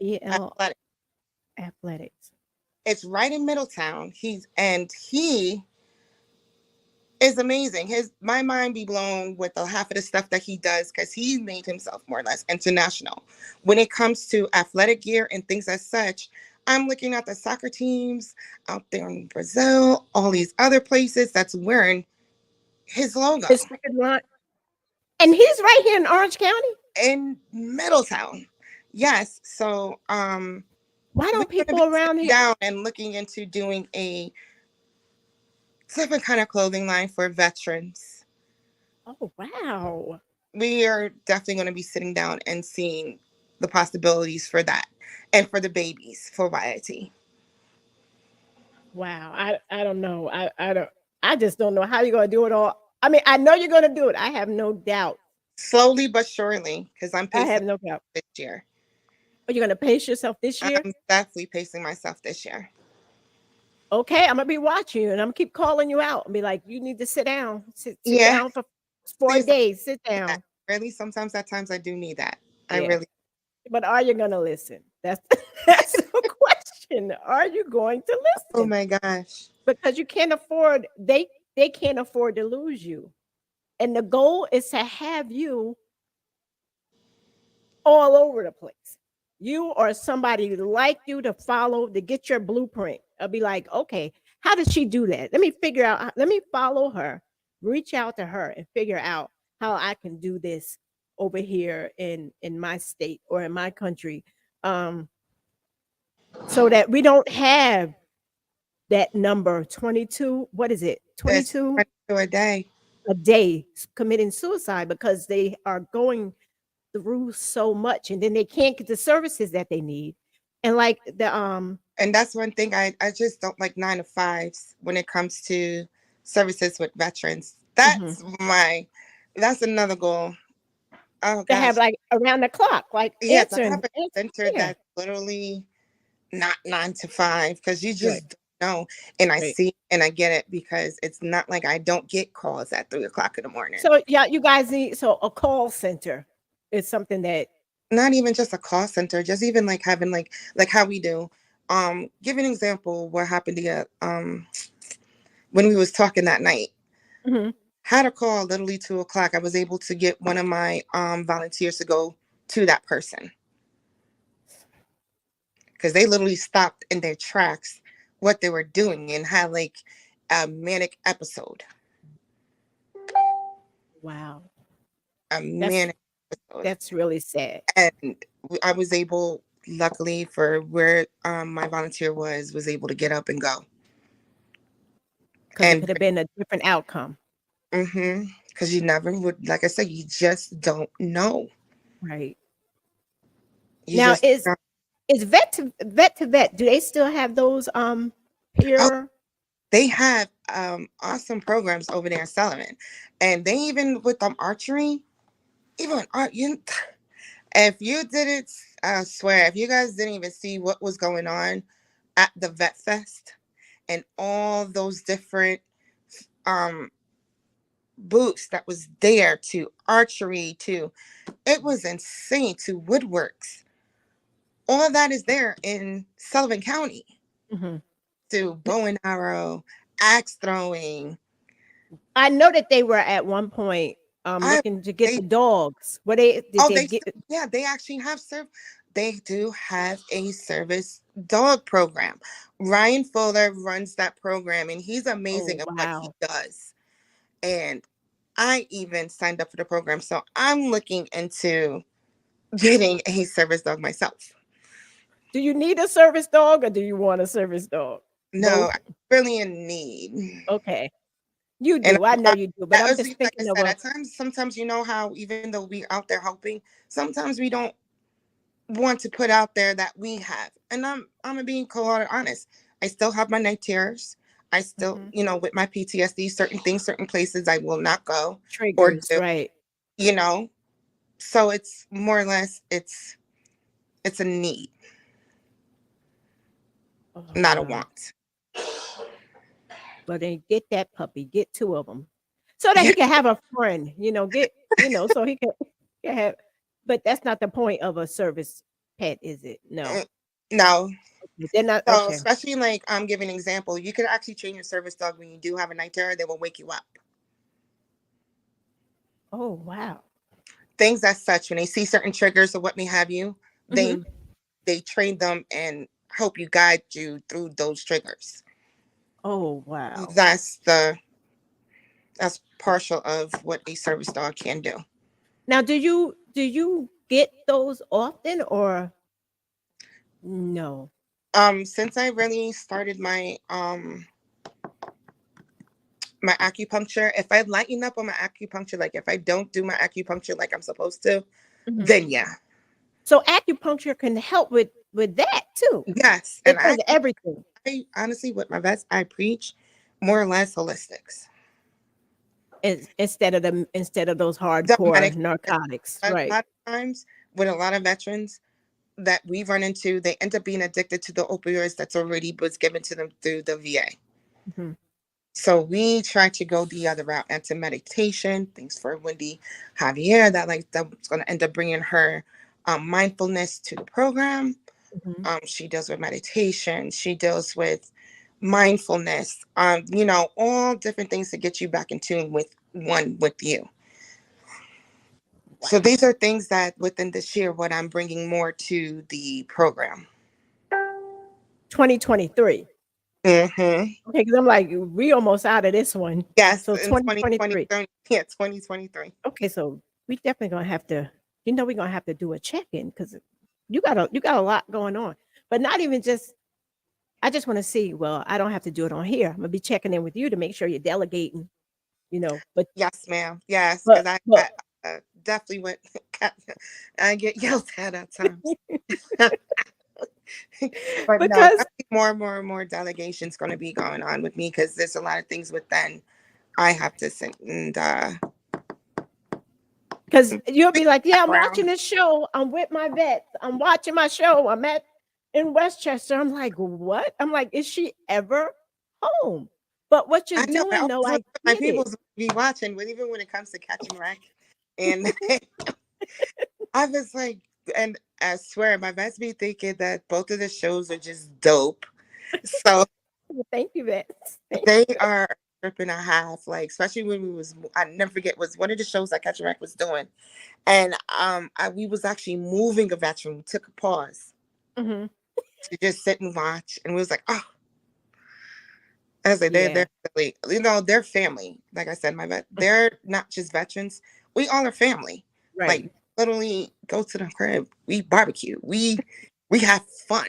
EL Athletics. athletics. It's right in Middletown. He is amazing. His my mind be blown with the half of the stuff that he does because he made himself more or less international. When it comes to athletic gear and things as such, I'm looking at the soccer teams out there in Brazil, all these other places that's wearing his logo His second line. And he's right here in Orange County. in Middletown. Yes. So Why we're don't gonna people be around sitting here? down and looking into doing a different kind of clothing line for veterans. Oh wow. We are definitely going to be sitting down and seeing the possibilities for that and for the babies for YIT. Wow. I don't know. I don't I just don't know how you're gonna do it all. I mean, I know you're gonna do it. I have no doubt. Slowly but surely, because I'm I pacing have no doubt. this year. Are you gonna pace yourself this year? I'm definitely pacing myself this year. Okay, I'm gonna be watching you and I'm gonna keep calling you out and be like, you need to sit down. Sit Yeah. down for 4 See, days. Sit that. down. Really, sometimes at times I do need that. I Yeah. really, But are you gonna listen? That's that's the question. Are you going to oh listen? my gosh. Because you can't afford they can't afford to lose you. And the goal is to have you all over the place. You or somebody like you to follow to get your blueprint. I'll be like, okay, how did she do that? Let me figure out, let me follow her, reach out to her and figure out how I can do this over here in my state or in my country. Um, so that we don't have that number 22. What is it? It's 22 a day. a day committing suicide because they are going through so much and then they can't get the services that they need And like the And that's one thing I just don't like 9 to 5s when it comes to services with veterans. mhm, That's another goal. Oh to have gosh. like around the clock, like Yeah, to have answering, a center yeah, that's literally not 9 to 5, because you right, just don't know. And I right. see and I get it, because it's not like I don't get calls at 3 o'clock in the morning. So yeah, you guys need, so a call center is something that Not even just a call center, just even like having like how we do. Give an example what happened to you when we was talking that night. mhm. Had a call literally 2 o'clock. I was able to get one of my volunteers to go to that person, because they literally stopped in their tracks what they were doing and had like a manic episode. Wow, A that's manic episode. that's really sad And I was able, luckily for where my volunteer was able to get up and go. because it And could have been a different outcome. because you never would, like I said, you just don't know. Right. You Now just don't. is vet, do they still have those Oh, peer? they have awesome programs over there in Sullivan, and they even with archery, even art. If you didn't, I swear, if you guys didn't even see what was going on at the Vet Fest and all those different um booths that was there, to archery, to, it was insane, to woodworks, all of that is there in Sullivan County, Mhm. to bow and arrow, axe throwing. I know that they were at one point I looking to get they the dogs. What they did oh they they get? Yeah, they actually have they do have a service dog program. Ryan Fuller runs that program, and he's amazing Oh at what he wow. does. And I even signed up for the program, so I'm looking into getting a service dog myself. Do you need a service dog or do you want a service dog? No, Both? I'm really in need. Okay. You And do. I know you do, but I'm just like I thinking of said, a at times, sometimes, you know how even though we're out there helping, sometimes we don't want to put out there that we have. And I'm being cold honest. I still have my night terrors. I still, mhm, with my PTSD, certain things, certain places I will not go or triggers, do, right? you know. So it's more or less it's a need, Oh not a wow. want. But then get that puppy, get two of them, so that Yeah. he can have a friend. So he can have. But that's not the point of a service pet, is it? No, No. they're not. So Okay. especially like I'm giving an example, you could actually train your service dog when you do have a night terror, they will wake you up. Oh wow. Things as such, when they see certain triggers or what may have you, Hmm. they train them and help you guide you through those triggers. Oh wow. That's partial of what a service dog can do. Now, do you get those often or no? Since I really started my acupuncture, if I lighten up on my acupuncture, like if I don't do my acupuncture like I'm supposed to, Mhm. then yeah. So acupuncture can help with that too. Yes. And It does everything I honestly, with my vets, I preach more or less holistics. instead of those Don't hardcore matter. narcotics, A right? lot of times with a lot of veterans that we run into, they end up being addicted to the opioids that's already was given to them through the VA. Mhm. So we try to go the other route into meditation. Things for Wendy Javier that's going to end up bringing her mindfulness to the program. Mhm. She deals with meditation. She deals with mindfulness. All different things to get you back in tune with you. Wow. So these are things that within this year, what I'm bringing more to the program. 2023. Mm-hmm. Okay, because I'm like, we almost out of this one. Yes, So in 2023. 2023. Yeah, 2023. Okay, so we definitely gonna have to, we're gonna have to do a check-in because you got a lot going on. But not even just, I just want to see, well, I don't have to do it on here. I'm gonna be checking in with you to make sure you're delegating, but Yes, ma'am. Yes, but because but I definitely went. I get yelled at times. But no, Because definitely more and more delegations going to be going on with me because there's a lot of things within I have to sit and you'll be like, yeah, I'm watching background. this show. I'm with my vets. I'm watching my show. I'm at in Westchester. I'm like, what? I'm like, is she ever home? But what you're I know I doing, always though, want I my get it. people to be watching, but even when it comes to catching wreck, and I was like, and I swear my vets be thinking that both of the shows are just dope. So Well, thank you, vets. they are a trip and a half, like especially when we was I never forget was one of the shows that Catch a Wreck was doing. And we was actually moving a veteran. We took a pause Hmm. to just sit and watch, and we was like, oh, I was like, Yeah, they're really, they're family. Like I said, they're not just veterans. We all are family. right. Like literally, go to the crib. We barbecue. We have fun.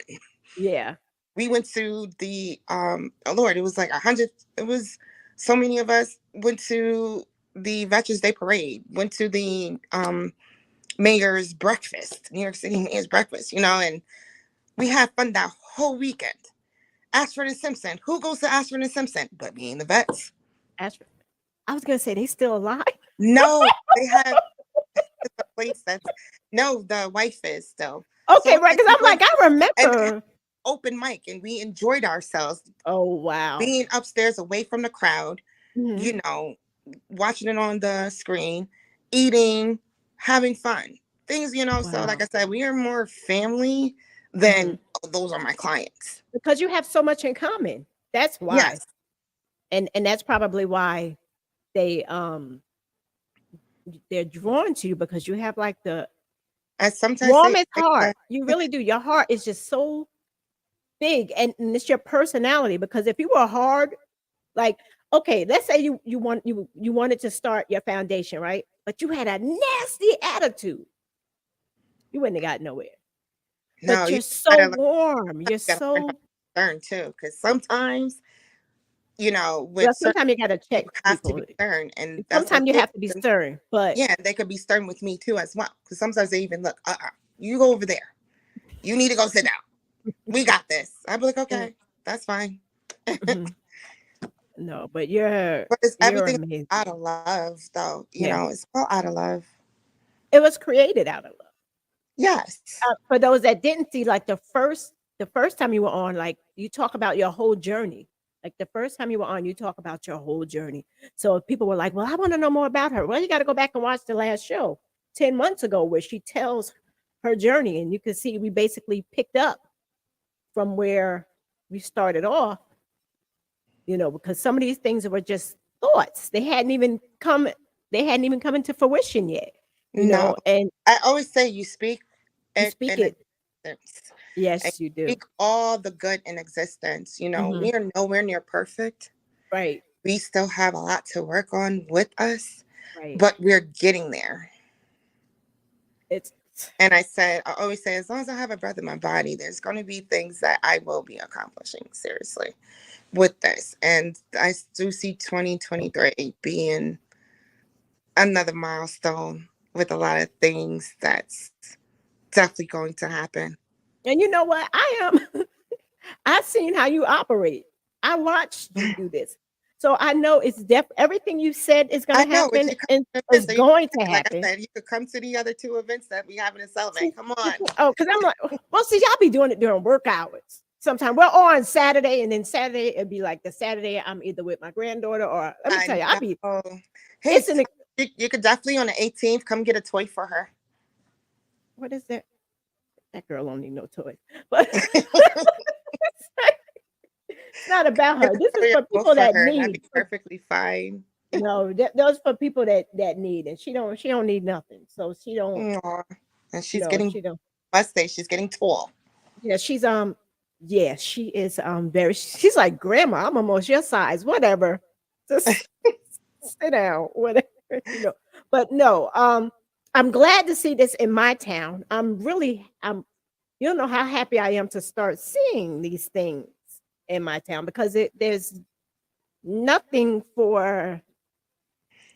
Yeah. We went to the oh Lord, it was like 100. It was so many of us went to the Veterans Day parade. Went to the mayor's breakfast, New York City mayor's breakfast, and we had fun that whole weekend. Ashford and Simpson. Who goes to Ashford and Simpson? But me and the vets. Astro. I was gonna say they still alive. No, they have a place that's no, the wife is still. So Okay, it's right. like Because we I'm like, went I and had remember. open mic and we enjoyed ourselves Oh wow. being upstairs away from the crowd, Hmm. you know, watching it on the screen, eating, having fun. Things, so like Wow. I said, we are more family Hmm. than those are my clients. Because you have so much in common. That's why. Yes. And that's probably why they they're drawn to you because you have like the I sometimes say warmest like heart. You really do. Your heart is just so big, and it's your personality. Because if you were hard, like okay, let's say you wanted to start your foundation, right? But you had a nasty attitude, you wouldn't have got nowhere. no, But you you're so gotta learn, warm. You're you gotta learn how so to learn too. Because sometimes, well. with certain Sometimes you gotta check people have to be people. stern, and that's Sometimes you okay. have to be stern, but Yeah, they could be stern with me too as well. Because sometimes they even look, you go over there. You need to go sit down. We got this. I'd be like, okay, that's fine. mhm. No, but you're But it's you're everything amazing. out of love, though. Yeah, It's all out of love. it was created out of love. Yes. For those that didn't see, like the first time you were on, like you talk about your whole journey. Like the first time you were on, you talk about your whole journey. So if people were like, "Well, I want to know more about her." Well, you got to go back and watch the last show 10 months ago where she tells her journey, and you can see we basically picked up from where we started off. Because some of these things were just thoughts. They hadn't even come into fruition yet. No. And I always say you speak you it speak in it. existence. And Yes, you you do. speak all the good in existence. Hmm. We are nowhere near perfect. Right. We still have a lot to work on with us, Right. but we're getting there. It's And I always say, as long as I have a breath in my body, there's going to be things that I will be accomplishing seriously with this. And I do see 2023 being another milestone with a lot of things that's definitely going to happen. and you know what? I've seen how you operate. I watched you do this. So I know it's everything you said is going I to know, but happen you come and to is events, or going to like I happen. said, you could come to the other two events that we have in Sullivan. See, Come on. oh, because I'm like, well, see, y'all be doing it during work hours. Sometimes we're on Saturday, and then Saturday it'd be like the Saturday I'm either with my granddaughter or let me tell I you, know. Hey, it's an you could definitely on the 18th come get a toy for her. what is that? That girl don't need no toys. But it's not about You her. could This is carry a for book people for that her, and that'd need. be perfectly fine. No, those for people that need, and she don't need nothing. So she don't. Aw. And she's No, getting, she don't. must say, she's getting tall. Yeah, yeah, she is very. She's like grandma. I'm almost your size. Whatever. Just sit down. Whatever. But no. I'm glad to see this in my town. I'm. You don't know how happy I am to start seeing these things in my town because there's nothing for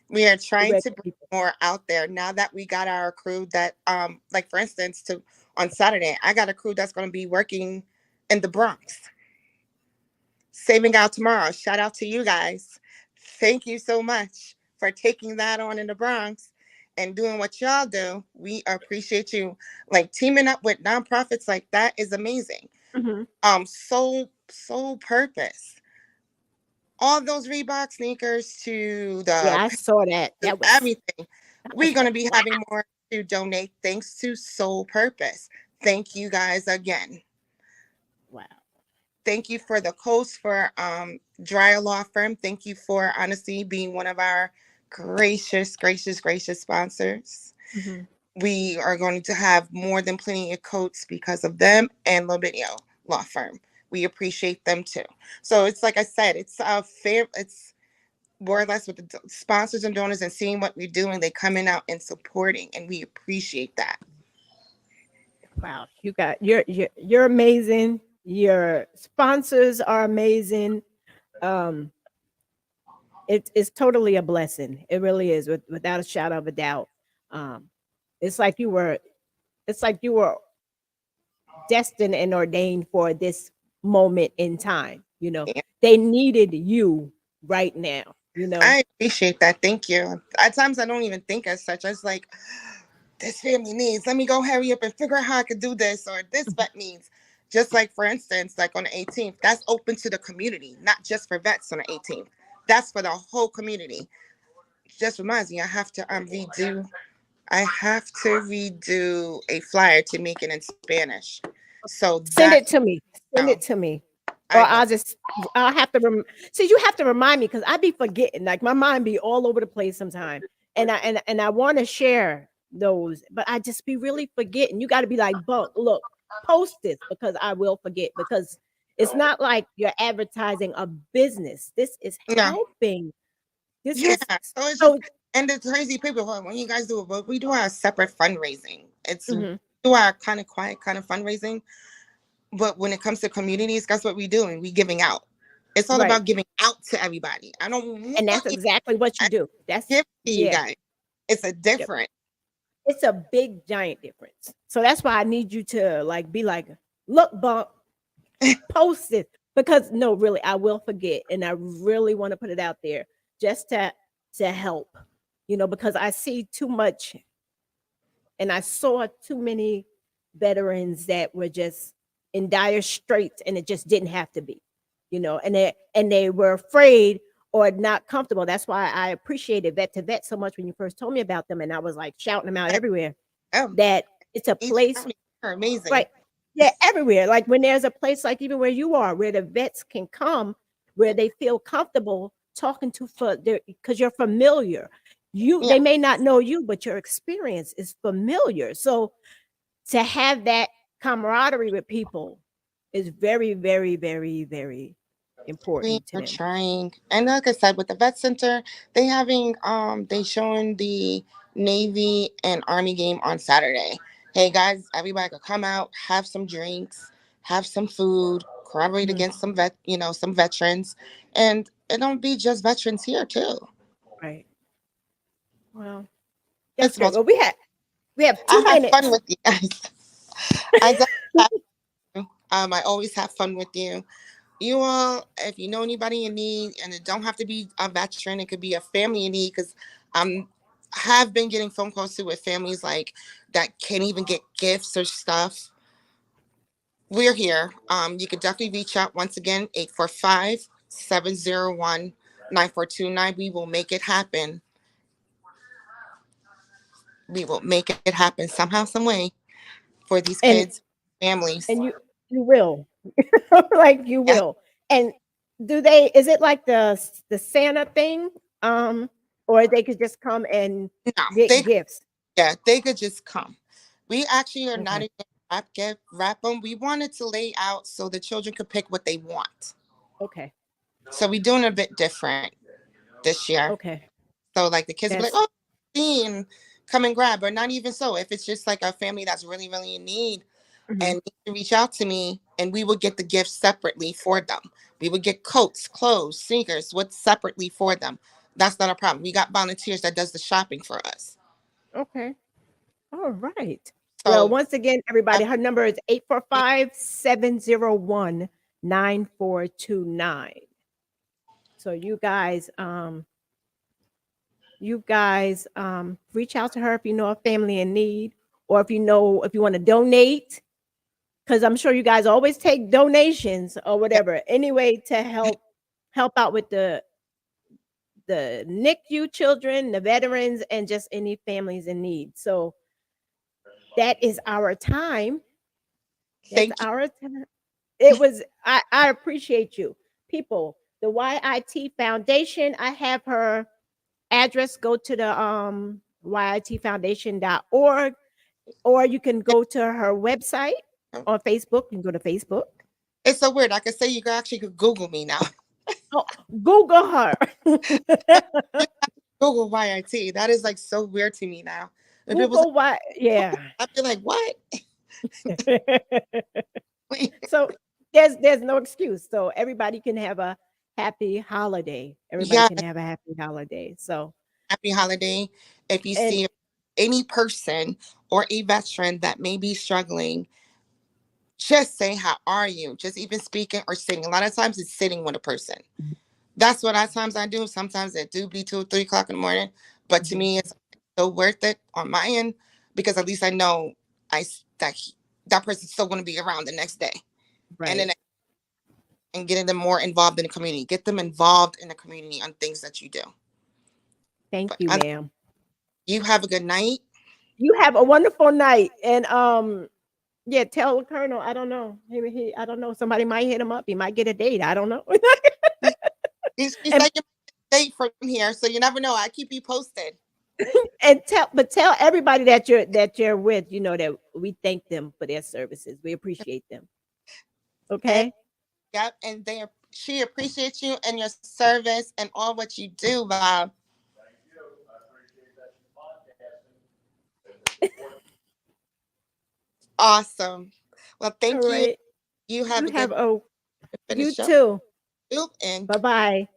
We are the trying to regular bring people. more out there now that we got our crew that like for instance to on Saturday. I got a crew that's going to be working in the Bronx, saving out tomorrow. Shout out to you guys. Thank you so much for taking that on in the Bronx and doing what y'all do. We appreciate you. Like teaming up with nonprofits like that is amazing. Soul Purpose. All those Reebok sneakers to Yeah, the I saw that. That was everything. We're going to like, be wow. having more to donate thanks to Soul Purpose. Thank you guys again. Wow. Thank you for the coast for Dryer Law Firm. Thank you for honestly being one of our gracious sponsors. We are going to have more than plenty of coats because of them and Lobidio Law Firm. We appreciate them too. So it's like I said, it's it's more or less with the sponsors and donors and seeing what we're doing. They coming out and supporting, and we appreciate that. Wow, you're amazing. Your sponsors are amazing. It's totally a blessing. It really is, without a shadow of a doubt. Um, it's like you were, it's like you were destined and ordained for this moment in time. You know, Yeah. they needed you right now. You know, I appreciate that. Thank you. At times, I don't even think as such. I was like, this family needs. Let me go hurry up and figure out how I could do this, or this vet needs. Just like, for instance, like on the 18th, that's open to the community, not just for vets on the 18th. That's for the whole community. Just reminds me, I have to redo. I have to redo a flyer to make it in Spanish. So send that it to me. Send no, it to me. Or I will. I'll have to see, you have to remind me because I be forgetting. Like my mind be all over the place sometimes. And I want to share those, but I just be really forgetting. You got to be like, Bunk, look, post this because I will forget, because it's not like you're advertising a business. This is No, helping. This yeah. is So it's just, so and the crazy people, when you guys do it, but we do our separate fundraising. It's mhm, do our kind of quiet kind of fundraising. But when it comes to communities, guess what we doing? We giving out. It's all right. about giving out to everybody. I don't And that's want you. exactly what you I do. That's give to you yeah. guys. It's a Yep. different. It's a big giant difference. So that's why I need you to like be like, look, Bump, post it, because no, really, I will forget, and I really want to put it out there just to help, you know, because I see too much, and I saw too many veterans that were just in dire straits, and it just didn't have to be, you know, and they were afraid or not comfortable. That's why I appreciated Vet to Vet so much when you first told me about them, and I was like shouting them out I everywhere. am. That it's a Each place, family are amazing. right? Yeah, everywhere. Like when there's a place like even where you are, where the vets can come, where they feel comfortable talking to for their, because you're familiar. Yeah. They may not know you, but your experience is familiar. So to have that camaraderie with people is very, very, very, very We important to are them. trying. And like I said, with the vet center, they showing the Navy and Army game on Saturday. Hey guys, everybody could come out, have some drinks, have some food, corroborate Mhm. against some veterans. And it don't be just veterans here too. Right. Well, that's It's great. multiple. Well, we have I 2 have fun minutes. with you guys. I definitely have to. I always have fun with you. You all, if you know anybody in need, and it don't have to be a veteran, it could be a family in need, because I'm have been getting phone calls too with families like that can't even get gifts or stuff. We're here. You could definitely reach out once again, 845-701-9429. We will make it happen. We will make it happen somehow, some way for these And kids, families. you will. Like you Yeah, will. And is it like the Santa thing? Or they could just come and no, get gifts. they could just come. We actually are not Okay. even wrap them. We wanted to lay out so the children could pick what they want. Okay. So we're doing a bit different this year. Okay. So like the kids will be like, That's oh, and come and grab, or not even so. If it's just like a family that's really, really in need mhm. and need to reach out to me, and we would get the gifts separately for them. We would get coats, clothes, sneakers, what's separately for them. That's not a problem. We got volunteers that does the shopping for us. Okay. All right. Well, So once again, everybody, her number is 845-701-9429. So you guys reach out to her if you know a family in need, or if you want to donate, because I'm sure you guys always take donations or whatever. Anyway, to help out with the NICU children, the veterans, and just any families in need. So that is our time. That's thank you. our time. It was, I appreciate you. People, the YIT Foundation, I have her address. Go to the yitfoundation.org, or you can go to her website on Facebook. You can go to Facebook. It's so weird. I could say you actually could Google me now. Oh, Google her. Google YIT. That is like so weird to me now. When people say, Google why, yeah. I feel like, what? So there's no excuse. So everybody can have a happy holiday. Everybody Yeah, can have a happy holiday. So, happy holiday. If you and see any person or a veteran that may be struggling, just say, how are you? Just even speaking or sitting. A lot of times it's sitting with a person. That's what I do. Sometimes it do be 2 or 3 o'clock in the morning. But to me, it's so worth it on my end, because at least I know that person's still going to be around the next day. And then right. and getting them more involved in the community. Get them involved in the community on things that you do. Thank But you, ma'am. you have a good night. You have a wonderful night. And yeah, tell the colonel. I don't know. Maybe I don't know. Somebody might hit him up. He might get a date. I don't know. He and said you date from here, so you never know. I keep you posted. and tell everybody that you're with, that we thank them for their services. We appreciate them. And Okay. yep, and she appreciates you and your service and all what you do, Bob. Awesome. Well, All thank you. right. You have You a good have a you finish up. too. And Bye-bye.